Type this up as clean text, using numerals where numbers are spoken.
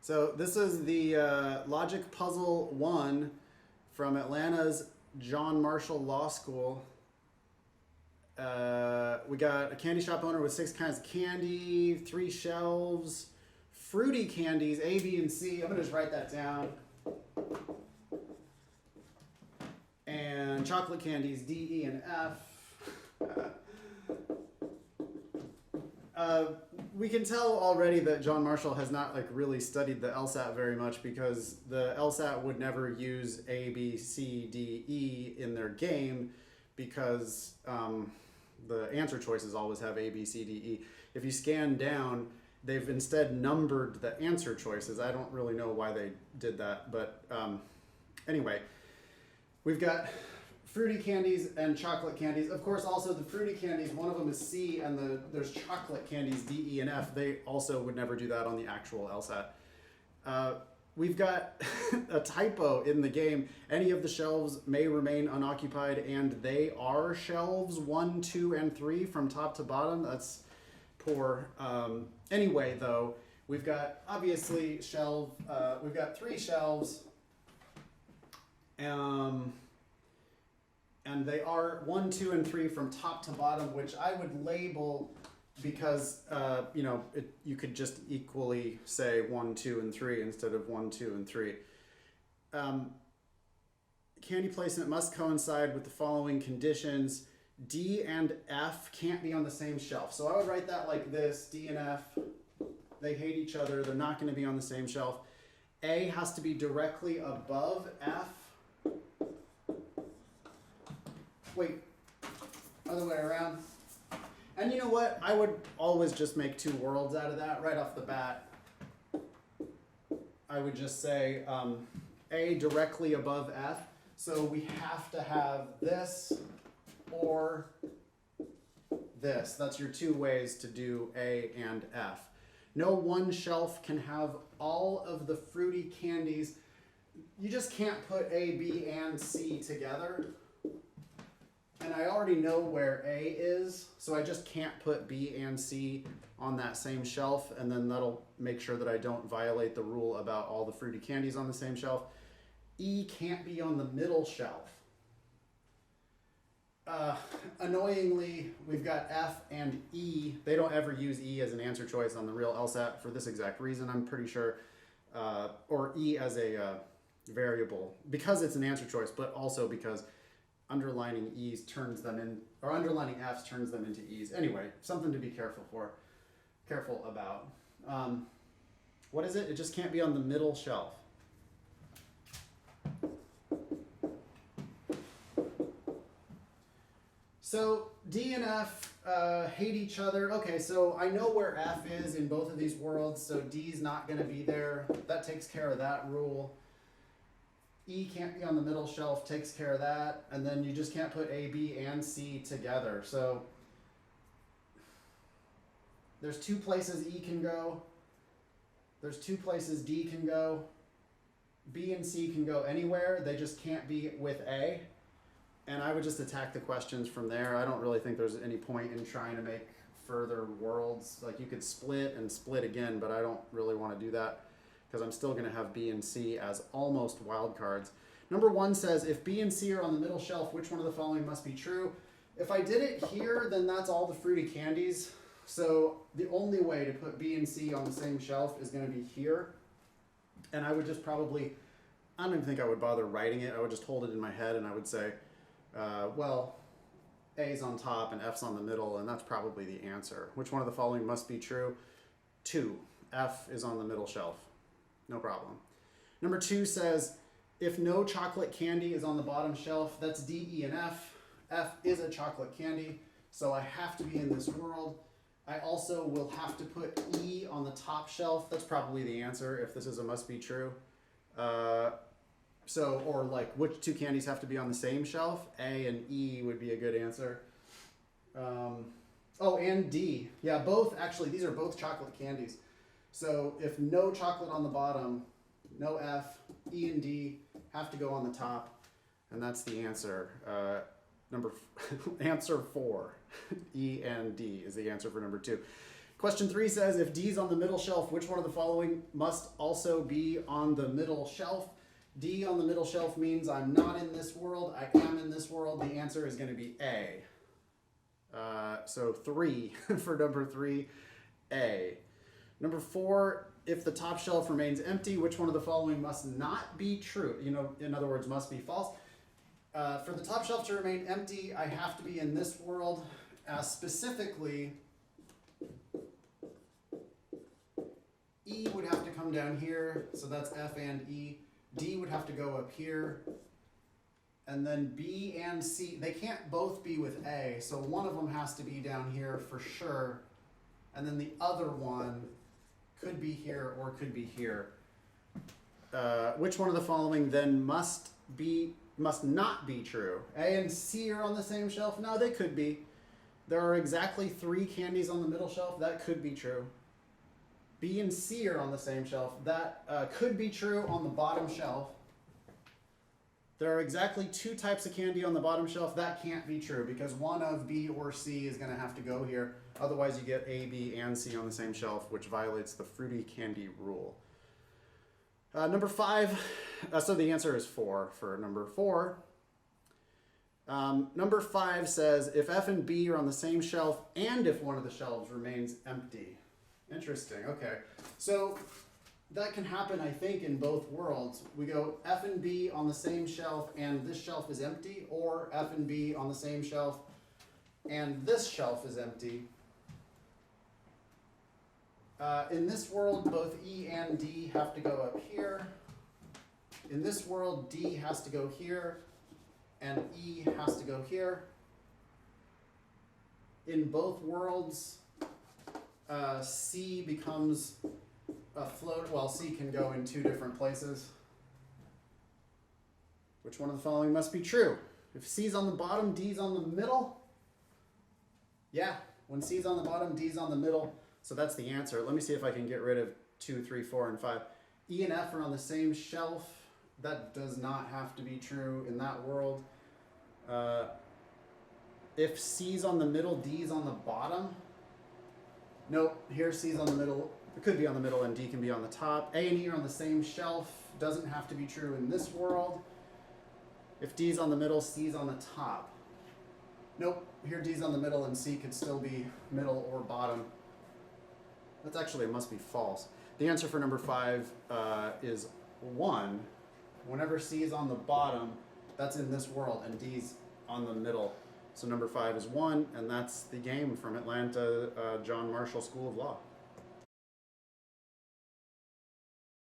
So this is the Logic Puzzle 1 from Atlanta's John Marshall Law School. We got a candy shop owner with 6 kinds of candy, 3 shelves, fruity candies, A, B, and C. I'm going to just write that down. And chocolate candies, D, E, and F. We can tell already that John Marshall has not really studied the LSAT very much, because the LSAT would never use A, B, C, D, E in their game, because the answer choices always have A, B, C, D, E. If you scan down, they've instead numbered the answer choices. I don't really know why they did that, but anyway, we've got fruity candies and chocolate candies. Of course, also the fruity candies, one of them is C, and there's chocolate candies, D, E, and F. They also would never do that on the actual LSAT. We've got a typo in the game. Any of the shelves may remain unoccupied, and they are shelves 1, 2, and 3 from top to bottom. That's poor. Anyway, though, we've got obviously we've got 3 shelves. And they are 1, 2, and 3 from top to bottom, which I would label because, you could just equally say 1, 2, and 3 instead of 1, 2, and 3. Candy placement must coincide with the following conditions. D and F can't be on the same shelf. So I would write that like this: D and F, they hate each other. They're not going to be on the same shelf. A has to be directly above F. Wait, other way around. And you know what? I would always just make 2 worlds out of that right off the bat. I would just say A directly above F. So we have to have this or this. That's your 2 ways to do A and F. No one shelf can have all of the fruity candies. You just can't put A, B, and C together. And I already know where A is, so I just can't put B and C on that same shelf, and then that'll make sure that I don't violate the rule about all the fruity candies on the same shelf. E can't be on the middle shelf. Annoyingly, we've got F and E. They don't ever use E as an answer choice on the real LSAT for this exact reason, I'm pretty sure. Or E as a variable, because it's an answer choice, but also because underlining E's turns them in, or underlining F's turns them into E's. Anyway, something to be careful about. What is it? It just can't be on the middle shelf. So D and F hate each other. Okay, so I know where F is in both of these worlds, so D's not going to be there. That takes care of that rule. E can't be on the middle shelf, takes care of that. And then you just can't put A, B, and C together. So there's 2 places E can go. There's 2 places D can go. B and C can go anywhere. They just can't be with A. And I would just attack the questions from there. I don't really think there's any point in trying to make further worlds. Like, you could split and split again, but I don't really want to do that, because I'm still going to have B and C as almost wildcards. Number 1 says, if B and C are on the middle shelf, which one of the following must be true? If I did it here, then that's all the fruity candies. So the only way to put B and C on the same shelf is going to be here. And I would just probably, I don't even think I would bother writing it. I would just hold it in my head and I would say, well, A's on top and F's on the middle, and that's probably the answer. Which one of the following must be true? 2. F is on the middle shelf. No problem. Number 2 says, if no chocolate candy is on the bottom shelf, that's D, E, and F. F is a chocolate candy, so I have to be in this world. I also will have to put E on the top shelf. That's probably the answer if this is a must be true. Or like, which 2 candies have to be on the same shelf? A and E would be a good answer. Oh, and D. Yeah, both, actually, these are both chocolate candies. So if no chocolate on the bottom, no F, E and D have to go on the top, and that's the answer. Answer 4, E and D is the answer for number 2. Question 3 says, if D is on the middle shelf, which one of the following must also be on the middle shelf? D on the middle shelf means I'm not in this world, I am in this world. The answer is going to be A. So 3 for number 3, A. Number 4, if the top shelf remains empty, which one of the following must not be true? You know, in other words, must be false. For the top shelf to remain empty, I have to be in this world. Specifically, E would have to come down here, so that's F and E. D would have to go up here. And then B and C, they can't both be with A, so one of them has to be down here for sure. And then the other one could be here or could be here. Which one of the following then must not be true? A and C are on the same shelf? No, they could be. There are exactly 3 candies on the middle shelf. That could be true. B and C are on the same shelf. That could be true on the bottom shelf. There are exactly 2 types of candy on the bottom shelf. That can't be true because one of B or C is going to have to go here. Otherwise, you get A, B, and C on the same shelf, which violates the fruity candy rule. Number 5, so the answer is 4 for number 4. Number 5 says, if F and B are on the same shelf and if one of the shelves remains empty. Interesting, okay. So that can happen, I think, in both worlds. We go F and B on the same shelf and this shelf is empty, or F and B on the same shelf and this shelf is empty. In this world, both E and D have to go up here. In this world, D has to go here and E has to go here. In both worlds, C becomes a float. Well, C can go in 2 different places. Which one of the following must be true? If C's on the bottom, D's on the middle? Yeah, when C's on the bottom, D's on the middle. So that's the answer. Let me see if I can get rid of 2, 3, 4, and 5. E and F are on the same shelf. That does not have to be true in that world. If C's on the middle, D's on the bottom. Nope, here C's on the middle. It could be on the middle and D can be on the top. A and E are on the same shelf. Doesn't have to be true in this world. If D's on the middle, C's on the top. Nope, here D's on the middle and C could still be middle or bottom. That's actually, it must be false. The answer for number 5 is 1. Whenever C is on the bottom, that's in this world, and D's on the middle. So number 5 is 1, and that's the game from Atlanta John Marshall School of Law.